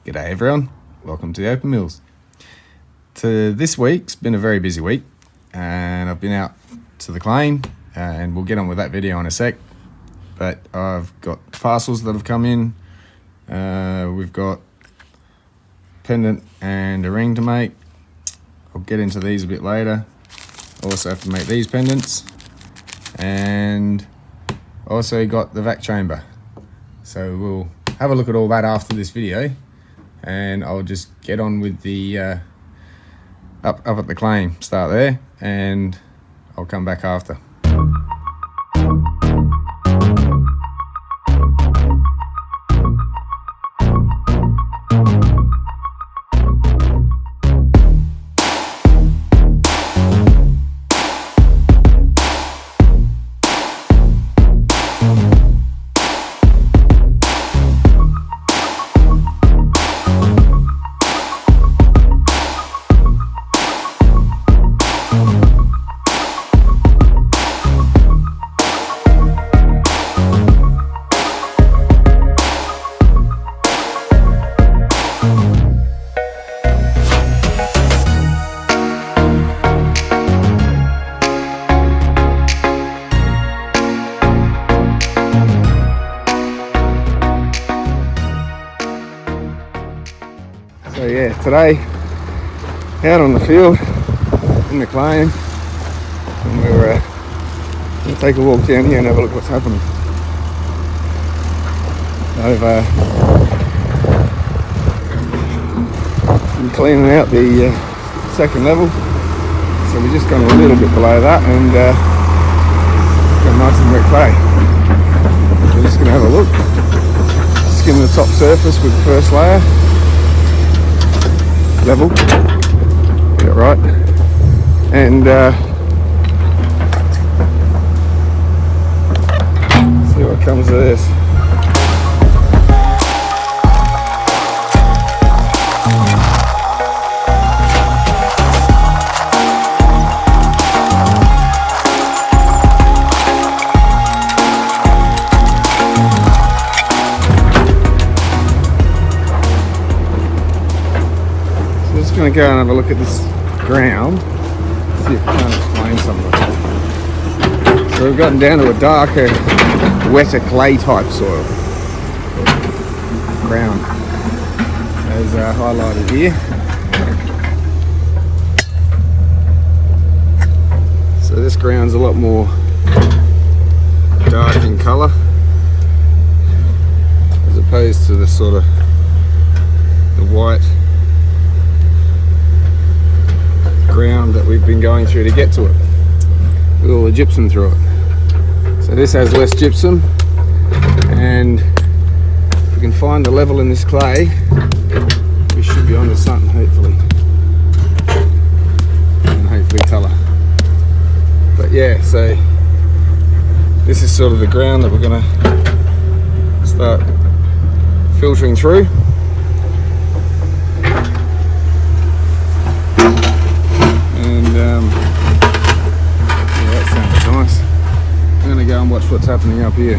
G'day everyone, welcome to the Open Mills. This week's been a very busy week and I've been out to the claim and we'll get on with that video in a sec. But I've got parcels that have come in, we've got pendant and a ring to make. I'll get into these a bit later. Also have to make these pendants and also got the vac chamber. So we'll have a look at all that after this video. And I'll just get on with the up at the claim, start there, and I'll come back after. So yeah, today out on the field in the claim, and we're going to take a walk down here and have a look what's happening. I've been cleaning out the second level, so we're just gone a little bit below that and got nice and wet clay. We're just going to have a look, skim the top surface with the first layer. Level, get it right, and see what comes of this. I'm going to go and have a look at this ground, see if I can explain something. So we've gotten down to a darker, wetter clay type soil ground, as highlighted here. So this ground's a lot more dark in colour as opposed to the sort of the white ground that we've been going through to get to it, with all the gypsum through it. So this has less gypsum, and if we can find the level in this clay, we should be onto something, hopefully, and hopefully colour. But yeah, so this is sort of the ground that we're going to start filtering through. Yeah, that sounds nice. I'm going to go and watch what's happening up here.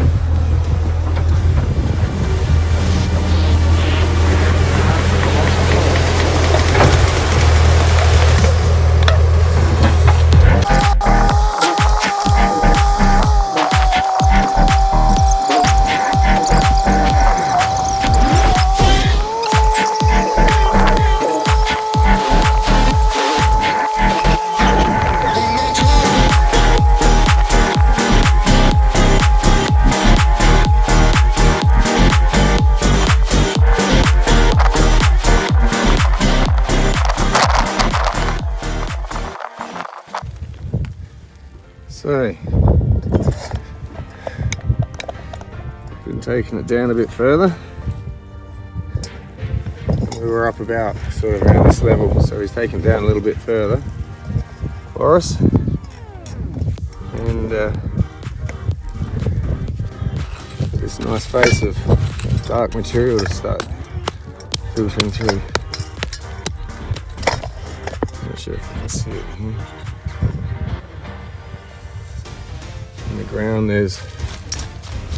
So, been taking it down a bit further. We were up about sort of around this level, so he's taken it down a little bit further for us. And this nice face of dark material to start filtering through. Not sure if you can see it here. In the ground there's,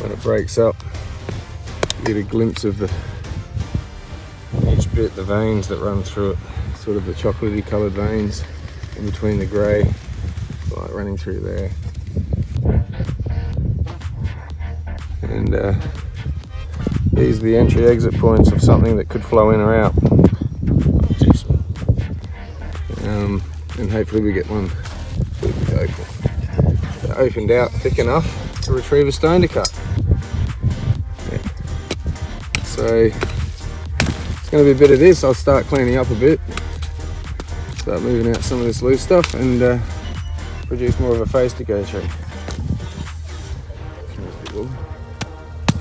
when it breaks up, you get a glimpse of the bit, the veins that run through it, sort of the chocolatey coloured veins in between the grey, light running through there. And these are the entry exit points of something that could flow in or out. And hopefully we get one that opened out thick enough to retrieve a stone to cut. Yeah. So it's going to be a bit of this. I'll start cleaning up a bit, start moving out some of this loose stuff, and produce more of a face to go through.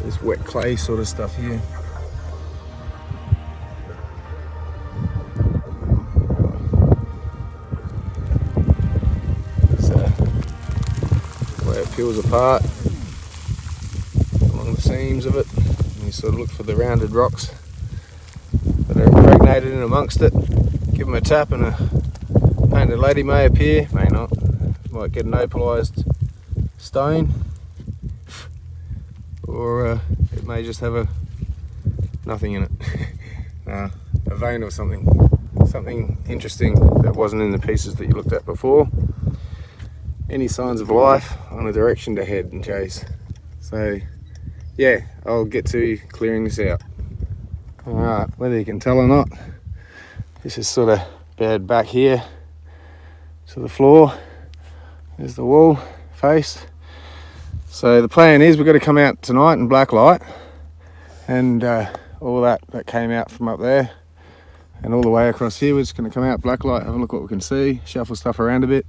This wet clay sort of stuff here. So the way it peels apart along the seams of it, and you sort of look for the rounded rocks that are impregnated in amongst it. Give them a tap and a painted lady may appear, may not. Might get an opalised stone, or it may just have nothing in it. A vein or something interesting that wasn't in the pieces that you looked at before. Any signs of life on a direction to head and chase. So yeah, I'll get to clearing this out. Alright, whether you can tell or not, this is sort of bed back here to the floor. There's the wall face. So the plan is we've got to come out tonight in black light, and all that came out from up there and all the way across here, we're just going to come out black light, have a look what we can see, shuffle stuff around a bit.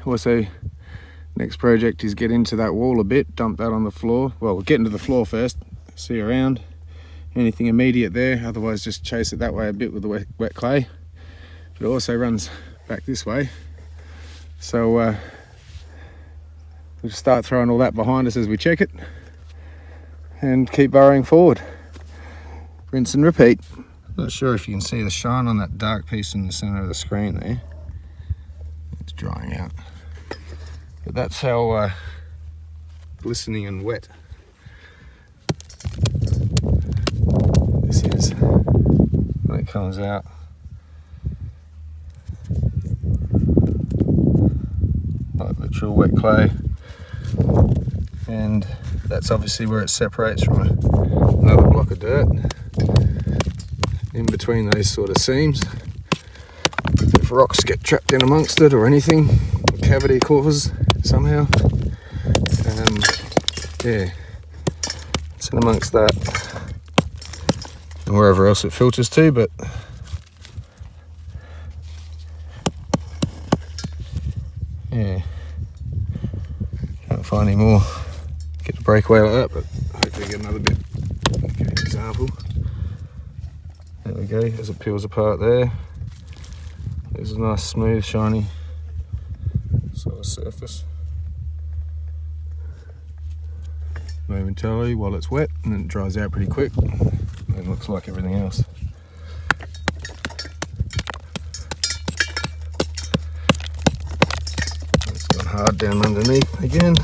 Also, next project is get into that wall a bit, dump that on the floor. Well, we'll get into the floor first, see around, anything immediate there, otherwise just chase it that way a bit with the wet clay. But it also runs back this way. So we'll just start throwing all that behind us as we check it and keep burrowing forward. Rinse and repeat. Not sure if you can see the shine on that dark piece in the center of the screen there. It's drying out. But that's how glistening and wet this is when it comes out. Like literal wet clay. And that's obviously where it separates from another block of dirt in between those sort of seams. If rocks get trapped in amongst it or anything, or cavity causes somehow, yeah, it's in amongst that and wherever else it filters to. But yeah, can't find any more. Get the breakaway like that, but hopefully get another bit. Give you an example. There we go, as it peels apart there. There's a nice smooth shiny sort of surface. Momentarily while it's wet, and then it dries out pretty quick. And it looks like everything else. It's gone hard down underneath again.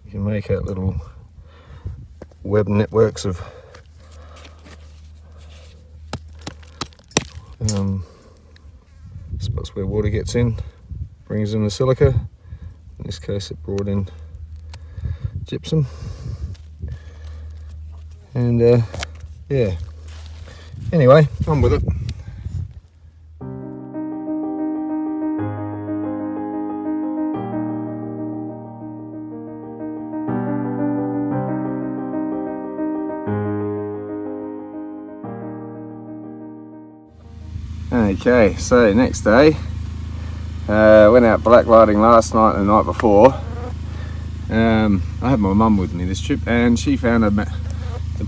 You can make out little web networks of spots where water gets in, brings in the silica. In this case it brought in gypsum, and yeah, anyway, on with it. Okay, so next day, went out blacklighting last night and the night before. I had my mum with me this trip, and she found a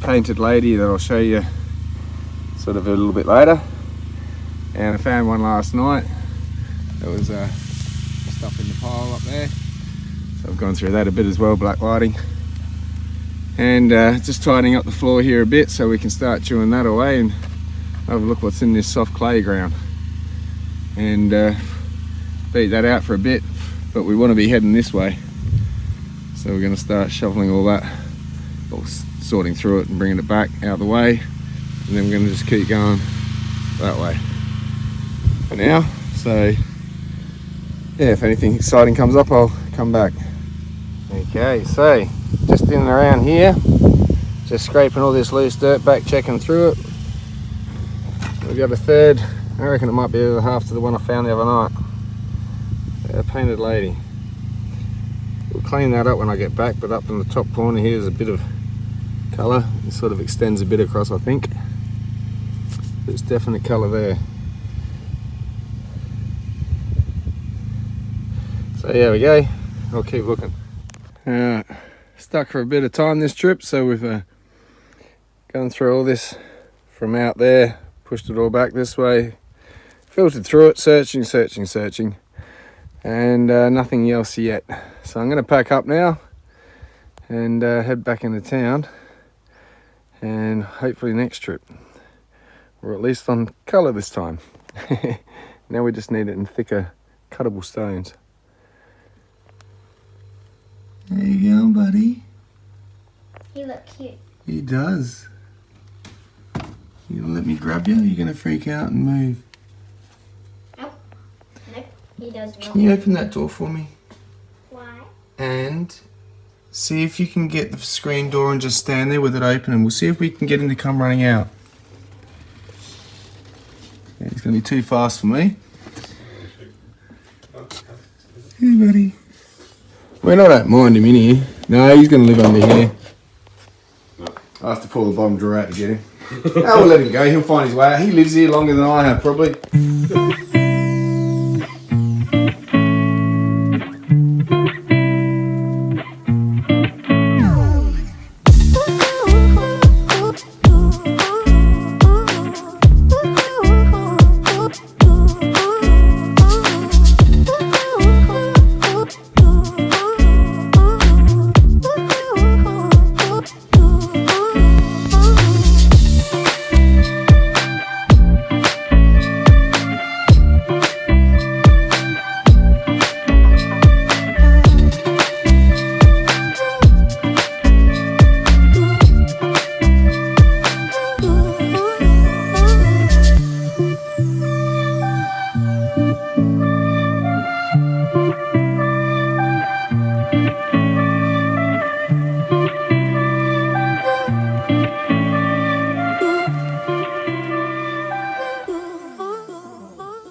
painted lady that I'll show you sort of a little bit later. And I found one last night that was just up in the pile up there. So I've gone through that a bit as well, blacklighting. And just tidying up the floor here a bit so we can start chewing that away and have a look what's in this soft clay ground, and beat that out for a bit. But we want to be heading this way, So we're going to start shoveling all that, or sorting through it and bringing it back out of the way, and then we're going to just keep going that way for now. So yeah, if anything exciting comes up, I'll come back. Okay, so just in and around here, just scraping all this loose dirt back, checking through it. We've got a third, I reckon it might be the half to the one I found the other night. A painted lady. We'll clean that up when I get back, but up in the top corner here is a bit of colour. It sort of extends a bit across, I think. There's definite colour there. So there we go. I'll keep looking. Stuck for a bit of time this trip, so we've gone through all this from out there, pushed it all back this way, filtered through it, searching, and nothing else yet. So I'm going to pack up now and head back into town, and hopefully next trip, or at least on colour this time. Now we just need it in thicker cuttable stones. There you go, buddy. You look cute. He does. You gonna let me grab you? You're gonna freak out and move. Nope. Nope. He does not. Can you open that door for me? Why? And see if you can get the screen door and just stand there with it open, and we'll see if we can get him to come running out. Yeah, he's gonna be too fast for me. Hey, buddy. Well, I don't mind him in here. No, he's gonna live under here. I have to pull the bottom drawer out to get him. Oh, we'll let him go. He'll find his way out. He lives here longer than I have, probably.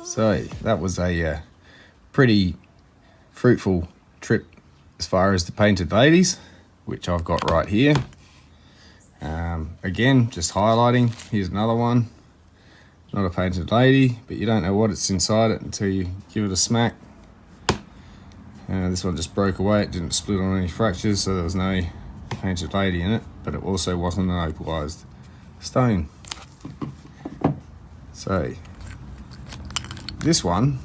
So that was a pretty fruitful trip as far as the painted ladies, which I've got right here. Again, just highlighting. Here's another one. Not a painted lady, but you don't know what it's inside it until you give it a smack. This one just broke away. It didn't split on any fractures, so there was no painted lady in it, but it also wasn't an opalized stone. So this one,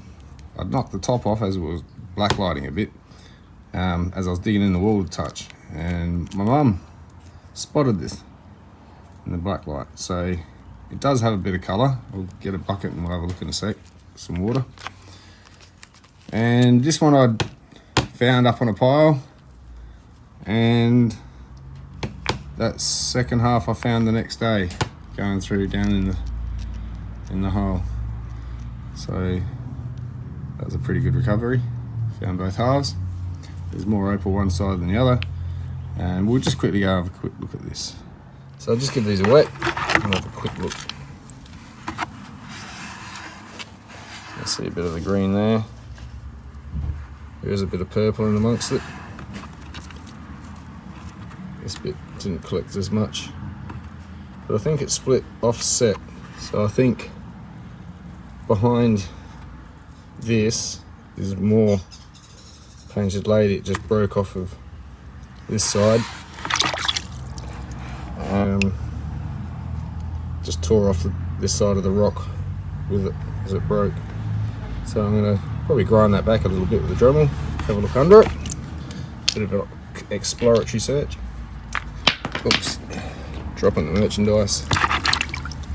I'd knocked the top off as it was blacklighting a bit, as I was digging in the wall to touch, and my mum spotted this in the blacklight. So it does have a bit of colour. I'll get a bucket and we'll have a look in a sec, some water. And this one I'd found up on a pile, and that second half I found the next day going through down in the hole. So that was a pretty good recovery. Found both halves. There's more opal one side than the other, and we'll just quickly go have a quick look at this. So I'll just give these a wet and have a quick look. I see a bit of the green there. There is a bit of purple in amongst it. This bit didn't collect as much, but I think it's split offset. So I think behind this is more painted lady. It just broke off of this side. Just tore off this side of the rock with it as it broke. So I'm going to probably grind that back a little bit with the Dremel, have a look under it. Bit of an exploratory search. Oops, dropping the merchandise.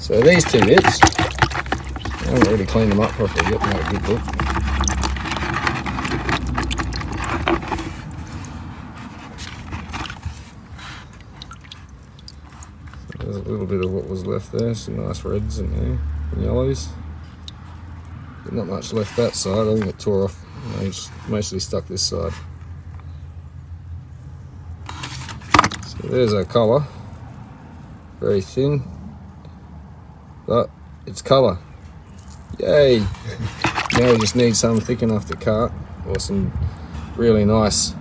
So these two bits, I haven't really cleaned them up properly yet, not a good look. little bit of what was left there, some nice reds in there, and yellows. But not much left that side, I think it tore off. I just mostly stuck this side. So there's our colour. Very thin, but it's colour. Yay! Now we just need some thick enough to cut, or some really nice,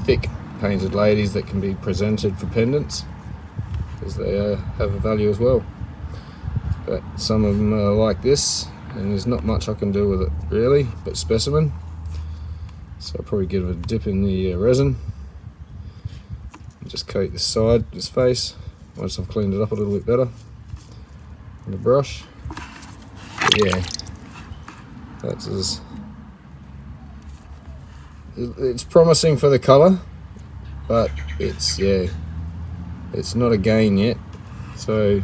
thick painted ladies that can be presented for pendants, because they have a value as well. But some of them are like this, and there's not much I can do with it really, but specimen. So I'll probably give it a dip in the resin, and just coat this side, this face, once I've cleaned it up a little bit better with a brush. But yeah, that's as it's promising for the colour, but it's not a gain yet. So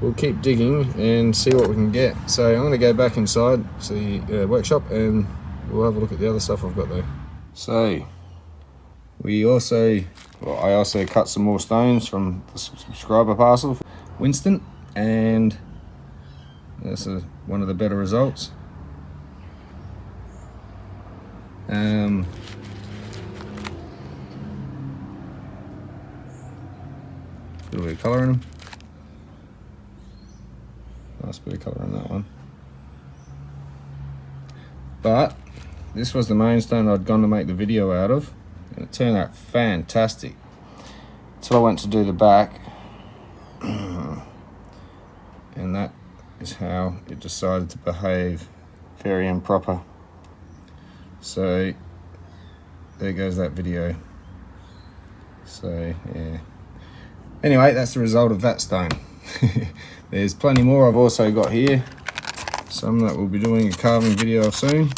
we'll keep digging and see what we can get. So I'm going to go back inside to the workshop and we'll have a look at the other stuff I've got there. So I also cut some more stones from the subscriber parcel, Winston, and that's one of the better results. A little bit of colour in them. Nice bit of colour in that one. But this was the main stone I'd gone to make the video out of, and it turned out fantastic. Until I went to do the back, and that is how it decided to behave, very improper. So there goes that video. So yeah. Anyway, that's the result of that stone. There's plenty more I've also got here. Some that we'll be doing a carving video of soon.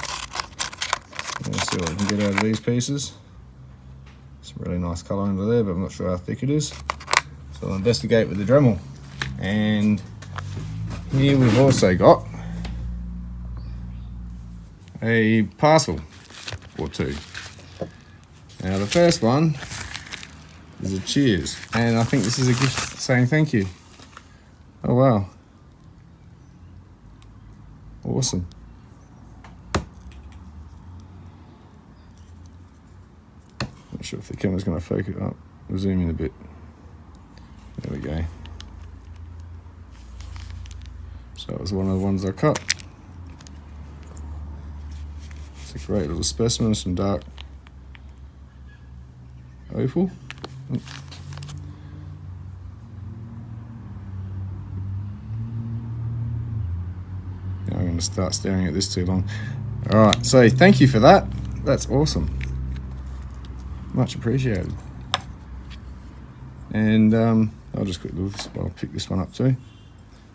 Let's see what we can get out of these pieces. Some really nice colour under there, but I'm not sure how thick it is. So I'll investigate with the Dremel. And here we've also got a parcel or two. Now the first one is a cheers, and I think this is a gift saying thank you. Oh wow, awesome. Not sure if the camera's going to focus up. We'll zoom in a bit. There we go. So that was one of the ones I cut. It's a great little specimen, some dark opal. Now I'm going to start staring at this too long. Alright, so thank you for that. That's awesome. Much appreciated. And I'll just quickly I'll pick this one up too. I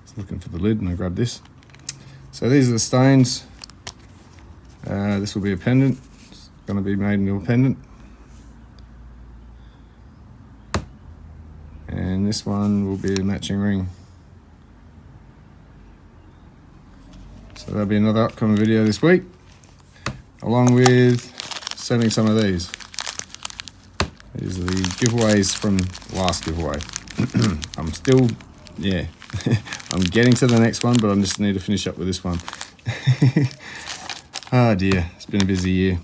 was looking for the lid and I grabbed this. So these are the stones. This will be a pendant. It's going to be made into a pendant. And this one will be a matching ring. So there'll be another upcoming video this week, along with selling some of these. These are the giveaways from last giveaway. I'm still, yeah, I'm getting to the next one, but I just need to finish up with this one. Oh dear, it's been a busy year.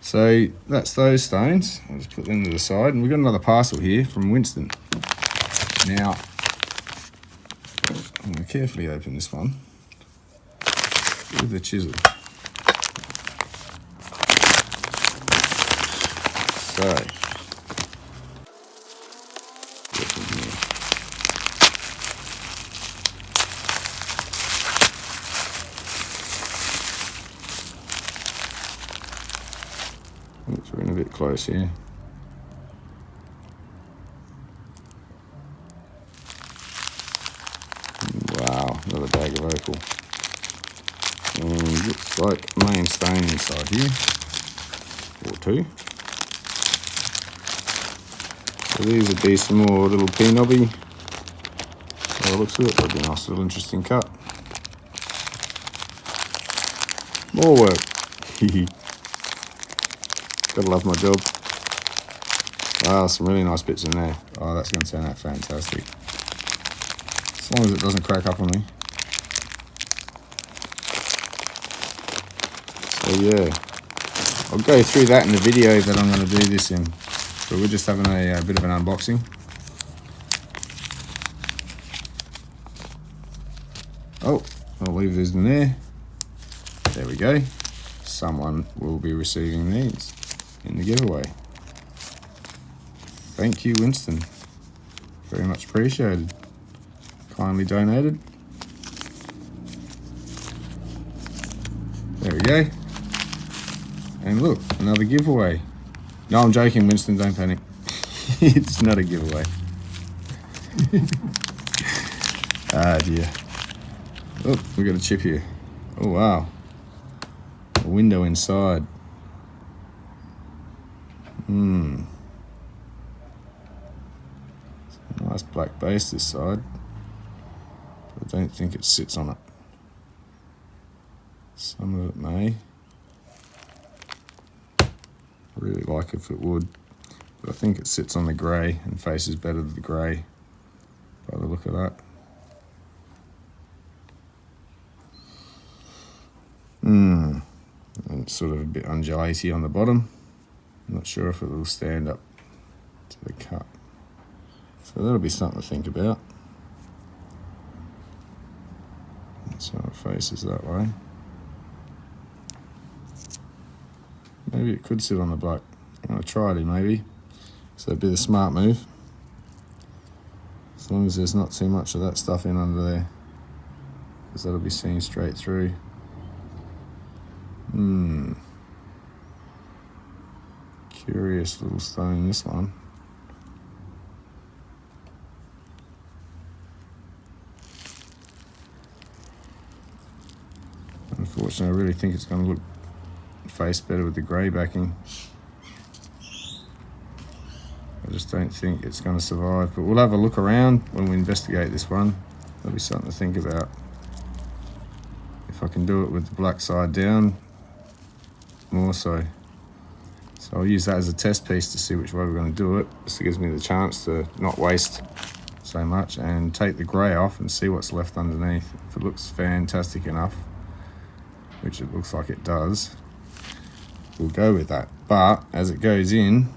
So that's those stones. I'll just put them to the side, and we've got another parcel here from Winston. Now, I'm going to carefully open this one with the chisel. So, oops, we're in a bit close here. Wow, another bag of opal. And looks like main stone inside here, or two. So these would be some more little pea knobby. By the looks of it, that'd be a nice little interesting cut. More work. Gotta love my job. Wow, some really nice bits in there. Oh, that's going to turn out fantastic. As long as it doesn't crack up on me. So yeah, I'll go through that in the video that I'm going to do this in. So we're just having a bit of an unboxing. Oh, I'll leave these in there. There we go. Someone will be receiving these in the giveaway. Thank you, Winston. Very much appreciated. Kindly donated. There we go. And look, another giveaway. No, I'm joking, Winston, don't panic. It's not a giveaway. Ah, dear. Oh, we got a chip here. Oh, wow. A window inside. Nice black base this side. But I don't think it sits on it. Some of it may. I really like if it would. But I think it sits on the grey and faces better to the grey by the look of that. And it's sort of a bit undulaty on the bottom. I'm not sure if it will stand up to the cut. So that'll be something to think about. So it faces that way. Maybe it could sit on the black. I'm going to try it maybe. So it'd be the smart move. As long as there's not too much of that stuff in under there. Because that'll be seen straight through. Curious little stone, this one. Unfortunately, I really think it's going to look face better with the grey backing. I just don't think it's going to survive, but we'll have a look around when we investigate this one. That'll be something to think about. If I can do it with the black side down, more so. So I'll use that as a test piece to see which way we're going to do it. This gives me the chance to not waste so much and take the grey off and see what's left underneath. If it looks fantastic enough, which it looks like it does, we'll go with that. But as it goes in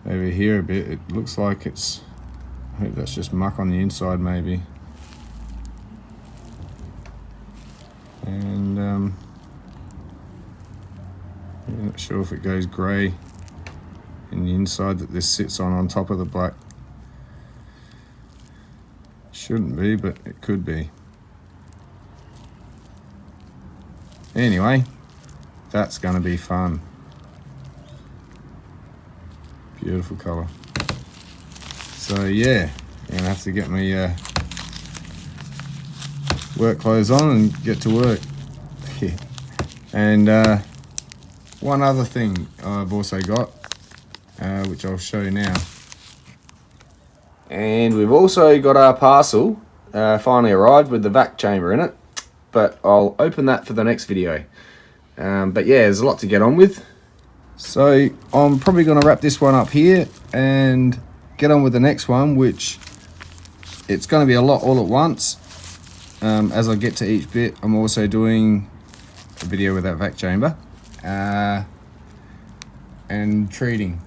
over here a bit, it looks like it's, I hope that's just muck on the inside maybe. And I'm not sure if it goes grey in the inside that this sits on top of the black. Shouldn't be, but it could be. Anyway, that's going to be fun. Beautiful colour. So yeah, I'm going to have to get my work clothes on and get to work. And one other thing I've also got, which I'll show you now. And we've also got our parcel finally arrived with the vac chamber in it. But I'll open that for the next video. But yeah, there's a lot to get on with. So I'm probably going to wrap this one up here and get on with the next one, which it's going to be a lot all at once. As I get to each bit, I'm also doing a video with that vac chamber and treating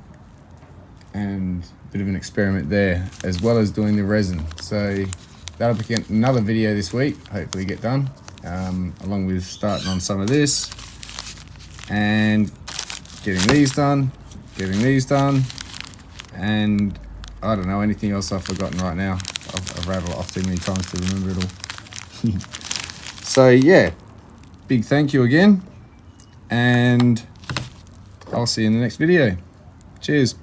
and a bit of an experiment there, as well as doing the resin. So that'll be another video this week, hopefully get done, along with starting on some of this and getting these done, and I don't know, anything else I've forgotten right now. I've rattled it off too many times to remember it all. So yeah, big thank you again, and I'll see you in the next video. Cheers.